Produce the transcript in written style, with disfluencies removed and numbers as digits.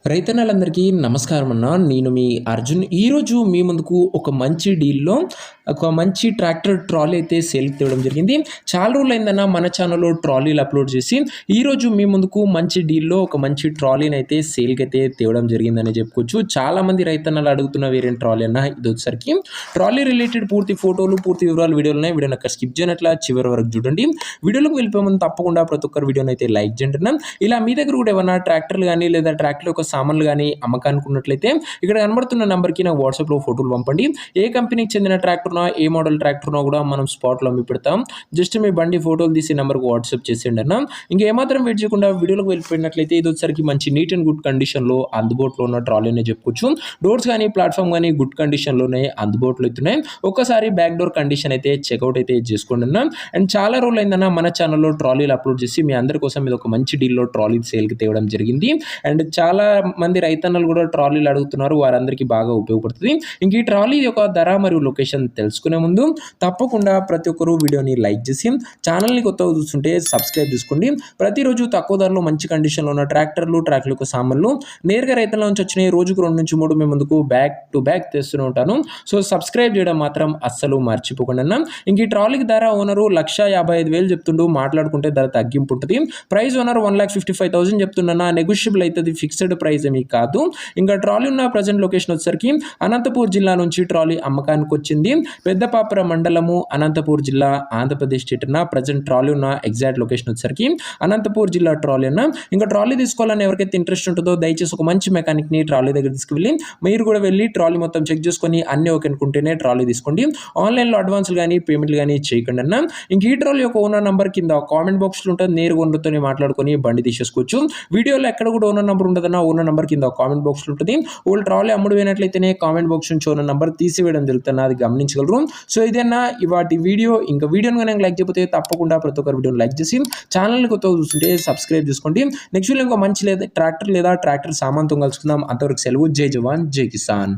రైతన్నలందరికీ నమస్కారం అన్న. నేను మీ అర్జున్. ఈరోజు మీ ముందుకు ఒక మంచి డీల్‌లో ఒక మంచి ట్రాక్టర్ ట్రాలీ అయితే సేల్‌కి తేవడం జరిగింది. చాలా రోజులైందన్న మన ఛానల్‌లో ట్రాలీలు అప్‌లోడ్ చేసి. ఈరోజు మీ ముందుకు మంచి డీల్‌లో ఒక మంచి ట్రాలీనైతే సేల్‌కైతే తేవడం జరిగిందనే చెప్పుకోవచ్చు. చాలామంది రైతన్నలు అడుగుతున్న వేరియంట్ ట్రాలీ అన్న ఇదొచ్చేసరికి ట్రాలీ రిలేటెడ్ పూర్తి ఫోటోలు, పూర్తి వివరాలు వీడియోలు ఉన్నాయి. వీడియోని అక్కడ స్కిప్ చేయనట్ల చివరి వరకు చూడండి. వీడియోలోకి వెళ్ళిపోయే ముందు తప్పకుండా ప్రతి ఒక్కరు వీడియోనైతే లైక్ చేయండి అన్న. ఇలా మీ దగ్గర కూడా ఏమన్నా ట్రాక్టర్లు గానీ లేదా ట్రాక్టర్ యొక్క సామాన్లు కానీ అమ్మకానికి ఉన్నట్లయితే ఇక్కడ కనబడుతున్న నెంబర్కి నాకు వాట్సాప్లో ఫోటోలు పంపండి. ఏ కంపెనీకి చెందిన ట్రాక్టర్నో ఏ మోడల్ ట్రాక్టర్నో కూడా మనం స్పాట్లో అమ్మి పెడతాం. జస్ట్ మీ బండి ఫోటోలు తీసి నెంబర్కి వాట్సాప్ చేసేయండి అన్న. ఇంకేమాత్రం వెయిట్ చేయకుండా వీడియోలోకి వెళ్ళిపోయినట్లయితే ఇది వచ్చరికి మంచి నీట్ అండ్ గుడ్ కండిషన్లో అందుబాటులో ఉన్న ట్రాలీ అనే చెప్పుకోవచ్చు. డోర్స్ కానీ ప్లాట్ఫామ్ కానీ గుడ్ కండిషన్లోనే అందుబాటులో అవుతున్నాయి. ఒక్కసారి బ్యాక్ డోర్ కండిషన్ అయితే చెక్అవుట్ అయితే చేసుకోండి అన్న. అండ్ చాలా రోజులు అయిందన్న మన ఛానల్లో ట్రాలీలు అప్లోడ్ చేసి మీ అందరి కోసం ఇది ఒక మంచి డీల్లో ట్రాలీ సేల్కి తేవడం జరిగింది. అండ్ చాలా మంది రైతన్నలు కూడా ట్రాలీలు అడుగుతున్నారు. వారందరికీ బాగా ఉపయోగపడుతుంది. ఇంక ఈ ట్రాలీ యొక్క ధర మరియు లొకేషన్ తెలుసుకునే ముందు తప్పకుండా ప్రతి ఒక్కరు వీడియోని లైక్ చేసి ఛానల్ని కొత్తగా చూస్తుంటే సబ్స్క్రైబ్ చేసుకోండి. ప్రతిరోజు తక్కువ ధరలో మంచి కండిషన్లో ఉన్న ట్రాక్టర్ల యొక్క సామాన్లు నేరుగా రైతుల నుంచి వచ్చినాయి. రోజుకు 2 నుంచి 3 మీ ముందుకు బ్యాక్ టు బ్యాక్ తెస్తూనే ఉంటాను. సో సబ్స్క్రైబ్ చేయడం మాత్రం అస్సలు మర్చిపోకండి అన్న. ఇంక ఈ ట్రాలీకి ధర ఓనరు 1,55,000 చెప్తుండు. మాట్లాడుకుంటే ధర తగ్గింపు ఉంటుంది. ప్రైస్ ఓనర్ 1,55,000 చెప్తున్నా. నెగోషియబుల్ అవుతుంది. ఫిక్స్డ్ ప్రైస్ ఏమీ కాదు. ఇంకా ట్రాలీ ఉన్న ప్రజెంట్ లొకేషన్ వచ్చేసరికి అనంతపూర్ జిల్లా నుంచి ట్రాలీ అమ్మకానికి వచ్చింది. పెద్దపాపుర మండలము, అనంతపూర్ జిల్లా, ఆంధ్రప్రదేశ్ స్టేట్ అన్న. ప్రజెంట్ ట్రాలీ ఉన్న ఎగ్జాక్ట్ లొకేషన్ వచ్చేసరికి అనంతపూర్ జిల్లా ట్రాలీ అన్న. ఇంకా ట్రాలీ తీసుకోవాలని ఎవరికైతే ఇంట్రెస్ట్ ఉంటుందో దయచేసి ఒక మంచి మెకానిక్ని ట్రాలీ దగ్గర తీసుకువెళ్ళి మీరు కూడా వెళ్ళి ట్రాలీ మొత్తం చెక్ చేసుకొని అన్నీ ఓకే అనుకుంటేనే ట్రాలీ తీసుకోండి. ఆన్లైన్లో అడ్వాన్స్లు కానీ పేమెంట్లు కానీ చేయకండి అన్న. ఇంక ఈ ట్రాలీ యొక్క ఓనర్ నెంబర్ కింద కామెంట్ బాక్స్లో ఉంటుంది. నేరుగా ఓనర్తోనే మాట్లాడుకొని బండి తీసేసుకోవచ్చు. వీడియోలో ఎక్కడ కూడా ఓనర్ నెంబర్ ఉంటుందన్న. ఓనర్ నెంబర్ కింద కామెంట్ బాక్స్లో ఉంటుంది. వాళ్ళు ట్రాలీ అమ్ముడు పోయినట్లయితేనే కామెంట్ బాక్స్ నుంచి ఓనర్ నెంబర్ తీసివేయడం జరుగుతుంది. అది గమనించగలరు. సో ఇదేనా ఇవాటి వీడియో. ఇంకా వీడియోని కనుక లైక్ చేయకపోతే తప్పకుండా ప్రతి ఒక్కరు వీడియోని లైక్ చేసి ఛానల్ని కొత్తగా చూస్తుంటే సబ్స్క్రైబ్ చేసుకోండి. నెక్స్ట్ వీడియో ఇంకా మంచి లేదా ట్రాక్టర్ సామాన్తో కలుసుకుందాం. అంతవరకు సెలవు. జై జవాన్ జై కిసాన్.